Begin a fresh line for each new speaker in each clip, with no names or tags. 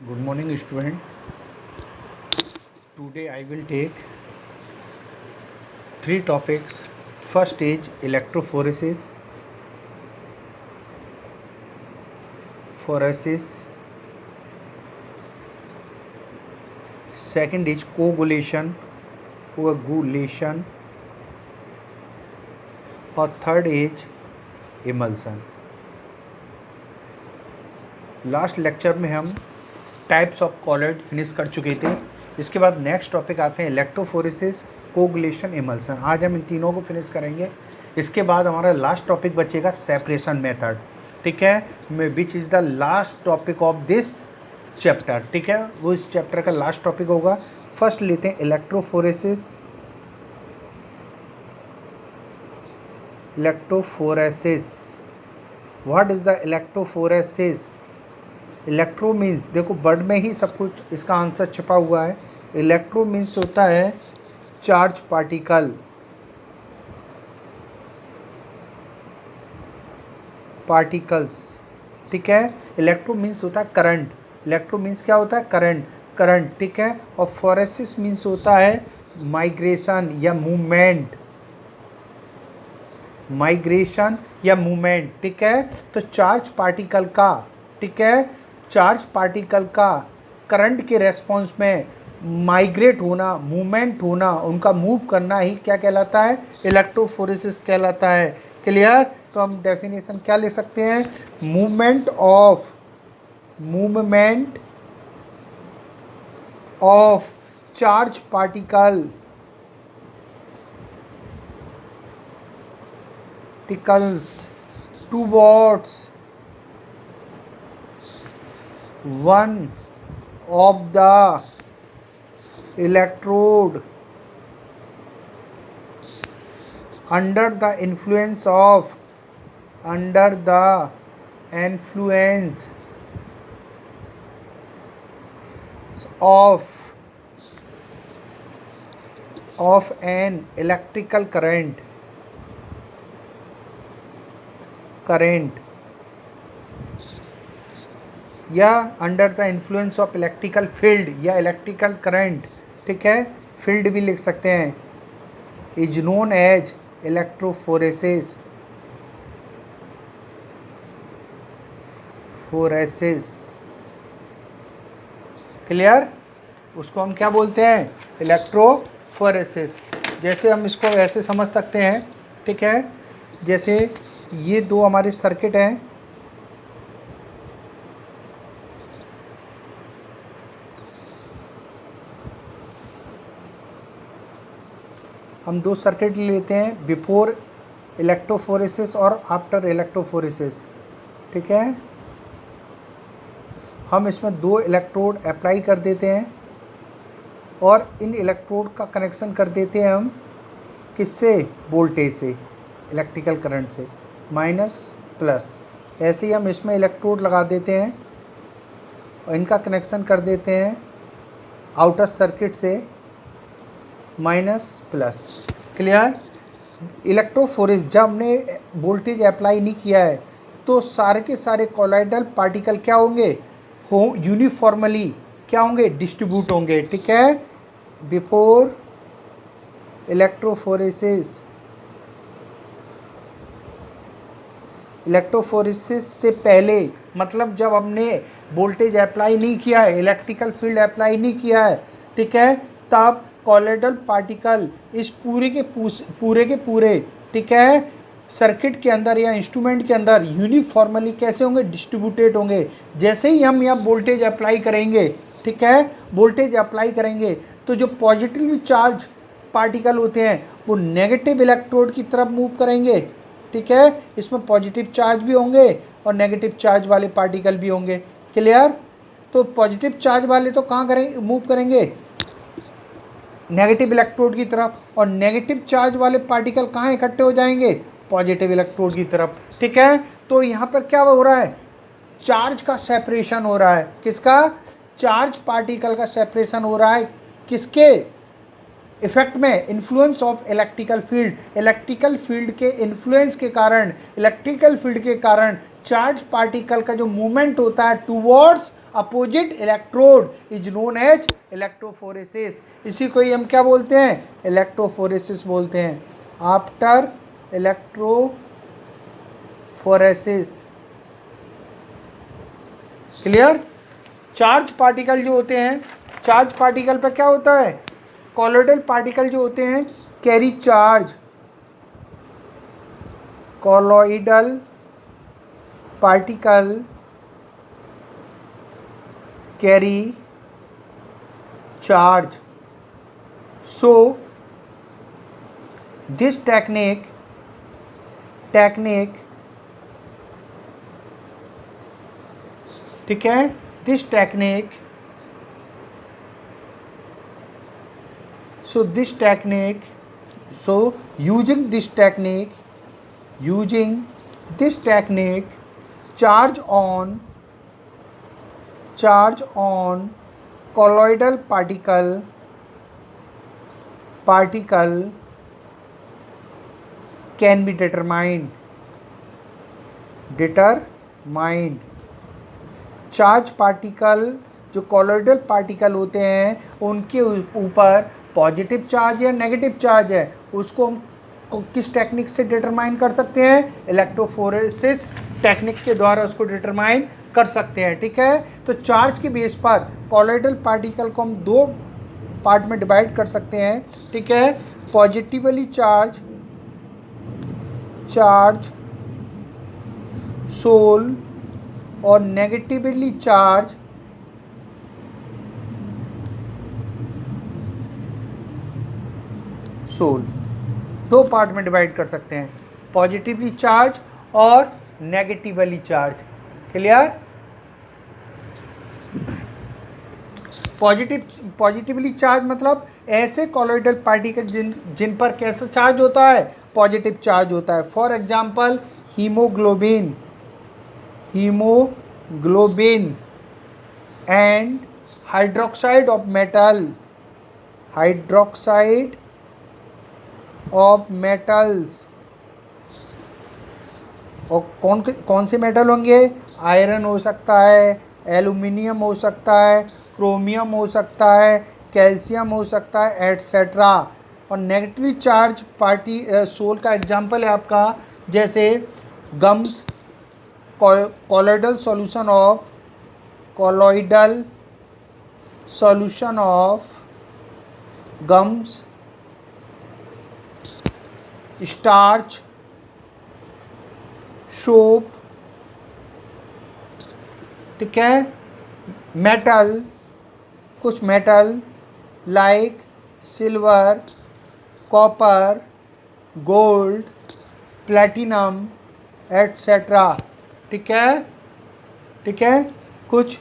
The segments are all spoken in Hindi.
Good morning, student. Today I will take three topics. First is electrophoresis, second is coagulation, और third is emulsion. Last lecture में हम टाइप्स ऑफ कॉलॉइड फिनिश कर चुके थे. इसके बाद नेक्स्ट टॉपिक आते हैं इलेक्ट्रोफोरेसिस, कोगुलेशन, इमल्सन. आज हम इन तीनों को फिनिश करेंगे. इसके बाद हमारा लास्ट टॉपिक बचेगा सेपरेशन मेथड. ठीक है, which is the last topic of this chapter. ठीक है, वो इस चैप्टर का लास्ट टॉपिक होगा. फर्स्ट लेते हैं electrophoresis. What is the electrophoresis? Electro means, देखो वर्ड में ही सब कुछ इसका आंसर छिपा हुआ है. इलेक्ट्रो मीन्स होता है चार्ज पार्टिकल्स. ठीक है, इलेक्ट्रो मीन्स होता है करंट. इलेक्ट्रो मीन्स क्या होता है? करंट. ठीक है, और फोरेसिस मीन्स होता है माइग्रेशन या मूवमेंट. ठीक है, तो चार्ज पार्टिकल का, ठीक है, चार्ज पार्टिकल का करंट के रेस्पॉन्स में माइग्रेट होना, मूवमेंट होना, उनका मूव करना ही क्या कहलाता है? इलेक्ट्रोफोरेसिस कहलाता है. क्लियर? तो हम डेफिनेशन क्या ले सकते हैं? Movement of charge particles towards one of the electrode under the influence of an electrical current या under the influence of electrical field या इलेक्ट्रिकल करंट. ठीक है, फील्ड भी लिख सकते हैं. Is known as electrophoresis. Clear? उसको हम क्या बोलते हैं? इलेक्ट्रोफोरेसिस. जैसे हम इसको ऐसे समझ सकते हैं. ठीक है, जैसे ये दो हमारे सर्किट हैं. हम दो सर्किट लेते हैं, बिफोर इलेक्ट्रोफोरेसिस और आफ्टर इलेक्ट्रोफोरेसिस. ठीक है, हम इसमें दो इलेक्ट्रोड अप्लाई कर देते हैं और इन इलेक्ट्रोड का कनेक्शन कर देते हैं हम किससे? वोल्टेज से, इलेक्ट्रिकल करंट से, माइनस प्लस. ऐसे ही हम इसमें इलेक्ट्रोड लगा देते हैं और इनका कनेक्शन कर देते हैं आउटर सर्किट से, माइनस प्लस. क्लियर? इलेक्ट्रोफोरेस, जब हमने वोल्टेज अप्लाई नहीं किया है तो सारे के सारे कॉलॉइडल पार्टिकल क्या होंगे? यूनिफॉर्मली क्या होंगे? डिस्ट्रीब्यूट होंगे. ठीक है, बिफोर इलेक्ट्रोफोरेसिस से पहले, मतलब जब हमने वोल्टेज अप्लाई नहीं किया है, इलेक्ट्रिकल फील्ड अप्लाई नहीं किया है, ठीक है, तब कॉलॉइडल पार्टिकल इस पूरे के पूरे ठीक है, सर्किट के अंदर या इंस्ट्रूमेंट के अंदर यूनिफॉर्मली कैसे होंगे? डिस्ट्रीब्यूटेड होंगे. जैसे ही हम यहाँ वोल्टेज अप्लाई करेंगे, ठीक है, वोल्टेज अप्लाई करेंगे तो जो पॉजिटिवली चार्ज पार्टिकल होते हैं वो नेगेटिव इलेक्ट्रोड की तरफ मूव करेंगे. ठीक है, इसमें पॉजिटिव चार्ज भी होंगे और नेगेटिव चार्ज वाले पार्टिकल भी होंगे. क्लियर? तो पॉजिटिव चार्ज वाले तो कहाँ करेंगे? मूव करेंगे नेगेटिव इलेक्ट्रोड की तरफ, और नेगेटिव चार्ज वाले पार्टिकल कहाँ इकट्ठे हो जाएंगे? पॉजिटिव इलेक्ट्रोड की तरफ. ठीक है, तो यहाँ पर क्या हो रहा है? चार्ज का सेपरेशन हो रहा है. किसका? चार्ज पार्टिकल का सेपरेशन हो रहा है. किसके इफेक्ट में? Influence of electrical field. Electrical field के इन्फ्लुएंस के कारण, इलेक्ट्रिकल फील्ड के कारण चार्ज पार्टिकल का जो मूवमेंट होता है towards opposite electrode is known as electrophoresis. इसी को ही हम क्या बोलते हैं, इलेक्ट्रोफोरेसिस बोलते हैं। After electrophoresis, clear. Charge particle जो होते हैं, चार्ज पार्टिकल पर क्या होता है, कॉलोइडल पार्टिकल जो होते हैं carry charge, colloidal particle carry charge. So this technique ठीक है, this technique, so using this technique charge on colloidal particle can be determined। Charge particle जो कॉलोइडल पार्टिकल होते हैं उनके ऊपर पॉजिटिव चार्ज या नेगेटिव चार्ज है, उसको हम किस टेक्निक से डिटरमाइन कर सकते हैं, इलेक्ट्रोफोरेसिस टेक्निक के द्वारा उसको डिटरमाइन कर सकते हैं। ठीक है, तो चार्ज के बेस पर कॉलोइडल पार्टिकल को हम दो पार्ट में डिवाइड कर सकते हैं। ठीक है, पॉजिटिवली चार्ज सोल और नेगेटिवली चार्ज सोल, दो पार्ट में डिवाइड कर सकते हैं, पॉजिटिवली चार्ज और negatively charge. Clear. Positively charge मतलब ऐसे कॉलोइडल पार्टिकल जिन पर कैसा चार्ज होता है, पॉजिटिव चार्ज होता है। For example haemoglobin and hydroxide of metals. और कौन से मेटल होंगे, आयरन हो सकता है, एल्यूमिनियम हो सकता है, क्रोमियम हो सकता है, कैल्शियम हो सकता है, एटसेट्रा। और नेगेटिवली चार्ज सोल का एग्जांपल है आपका जैसे gums, colloidal solution of gums, starch, soap. ठीक है, मेटल, कुछ metal like silver, copper, gold, platinum etcetera. ठीक है, कुछ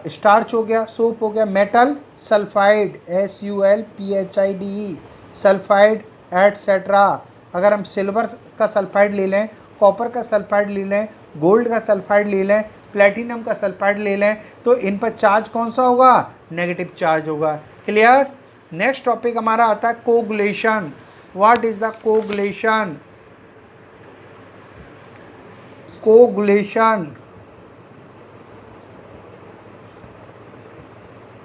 स्टार्च हो गया, सोप हो गया, metal sulphide SULPHIDE sulphide etcetera. अगर हम सिल्वर का सल्फाइड ले लें, कॉपर का सल्फाइड ले लें, गोल्ड का सल्फाइड ले लें, प्लैटिनम का सल्फाइड ले लें, तो इन पर चार्ज कौन सा होगा, नेगेटिव चार्ज होगा। क्लियर। नेक्स्ट टॉपिक हमारा आता है coagulation. What is the coagulation?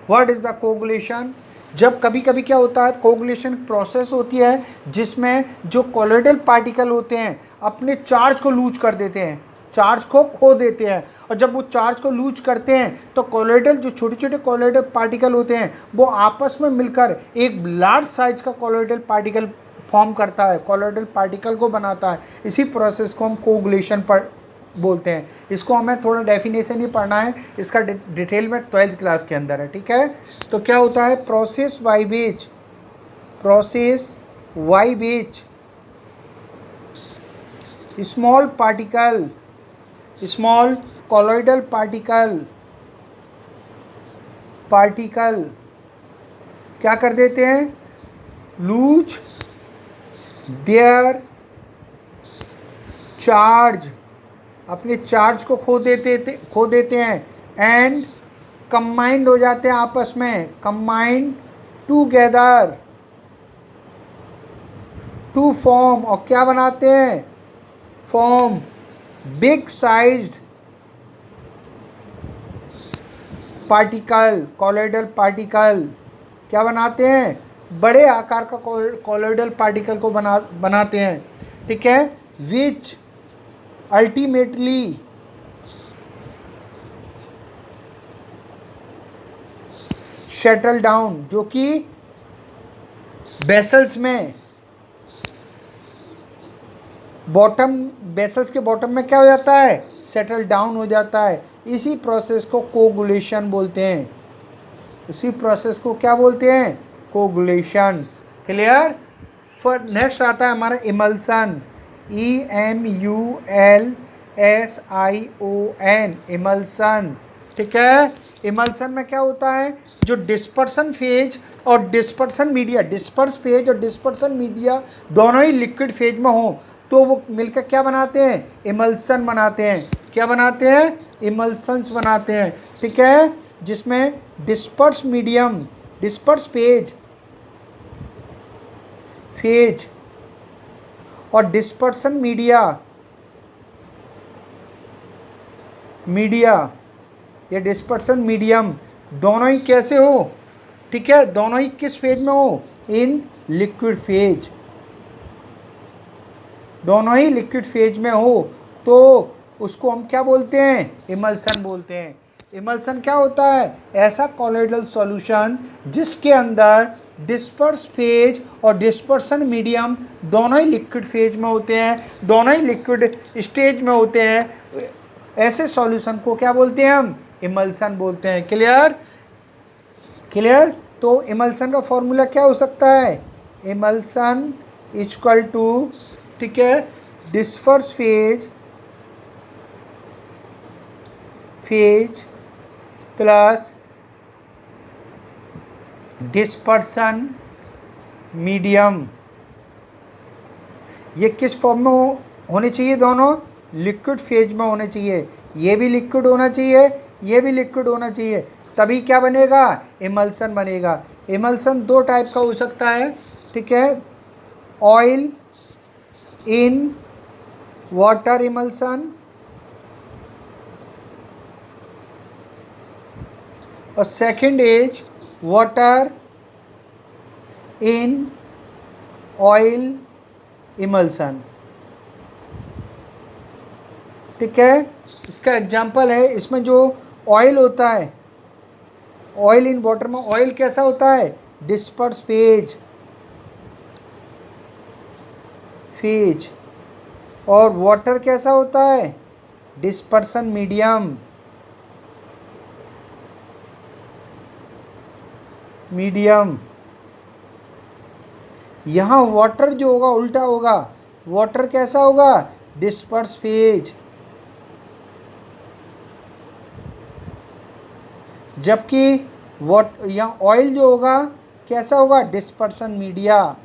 What is the coagulation? जब कभी कभी क्या होता है, कोगुलेशन प्रोसेस होती है जिसमें जो कॉलोइडल पार्टिकल होते हैं अपने चार्ज को लूज कर देते हैं, चार्ज को खो देते हैं। और जब वो चार्ज को लूज करते हैं तो कॉलोइडल, जो छोटे छोटे कॉलोइडल पार्टिकल होते हैं, वो आपस में मिलकर एक लार्ज साइज का कॉलोइडल पार्टिकल फॉर्म करता है, कॉलोइडल पार्टिकल को बनाता है। इसी प्रोसेस को हम कोगुलेशन पर बोलते हैं। इसको हमें थोड़ा डेफिनेशन ही पढ़ना है, इसका डिटेल में 12th क्लास के अंदर है। ठीक है, तो क्या होता है, process why beach small colloidal particle क्या कर देते हैं, लूज देयर चार्ज, अपने चार्ज को खो देते हैं, एंड कंबाइंड हो जाते हैं आपस में, कंबाइंड टूगेदर टू फॉर्म, और क्या बनाते हैं, form big sized particle, colloidal particle क्या बनाते हैं, बड़े आकार का कॉलोइडल पार्टिकल को बनाते हैं, ठीक है, विच अल्टीमेटली सेटल डाउन, जो कि बेसल्स में बेसल्स के बॉटम में क्या हो जाता है, सेटल डाउन हो जाता है। इसी प्रोसेस को कोगुलेशन बोलते हैं, इसी प्रोसेस को क्या बोलते हैं, कोगुलेशन। क्लियर। फिर नेक्स्ट आता है हमारा इमल्सन, EMULSION, इमल्सन, ठीक है। इमल्सन में क्या होता है, जो डिस्पर्सन फेज और डिस्पर्सन मीडिया, डिस्पर्स फेज और डिस्पर्सन मीडिया दोनों ही लिक्विड फेज में हो तो वो मिलकर क्या बनाते हैं, इमल्सन बनाते हैं। क्या बनाते हैं, इमल्सन्स बनाते हैं, ठीक है, जिसमें डिस्पर्स मीडियम, डिस्पर्स फेज और डिस्पर्सन मीडिया या डिस्पर्सन मीडियम दोनों ही कैसे हो, ठीक है, दोनों ही किस फेज में हो, इन लिक्विड फेज, दोनों ही लिक्विड फेज में हो तो उसको हम क्या बोलते हैं, इमल्सन बोलते हैं। इमल्सन क्या होता है, ऐसा कॉलोइडल सॉल्यूशन जिसके अंदर डिस्पर्स फेज और डिस्पर्सन मीडियम दोनों ही लिक्विड फेज में होते हैं, दोनों ही लिक्विड स्टेज में होते हैं। ऐसे सॉल्यूशन को क्या बोलते हैं, हम इमल्सन बोलते हैं। Clear, clear. तो इमल्सन का फॉर्मूला क्या हो सकता है, इमल्सन इक्वल टू, ठीक है, disperse phase plus dispersion medium. ये किस फॉर्म में होने चाहिए, दोनों लिक्विड फेज में होने चाहिए, ये भी लिक्विड होना चाहिए, ये भी लिक्विड होना चाहिए, तभी क्या बनेगा, इमल्सन बनेगा। इमल्सन दो टाइप का हो सकता है, ठीक है, ऑयल इन वाटर इमल्सन और second is water in oil emulsion, ठीक है। इसका एग्जांपल है, इसमें जो ऑयल होता है, ऑयल इन वाटर में ऑयल कैसा होता है, डिस्पर्स फेज और वाटर कैसा होता है, डिस्पर्सन मीडियम। यहाँ वाटर जो होगा उल्टा होगा, वाटर कैसा होगा, डिस्पर्स फेज, जबकि यहाँ ऑयल जो होगा कैसा होगा, डिस्पर्सन मीडिया।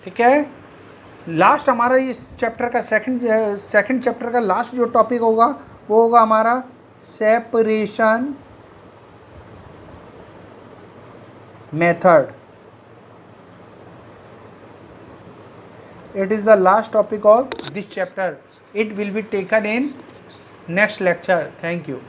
ठीक है। लास्ट हमारा इस चैप्टर का सेकंड चैप्टर का लास्ट जो टॉपिक होगा वो होगा हमारा separation method. It is the last topic of this chapter. It will be taken in next lecture. Thank you.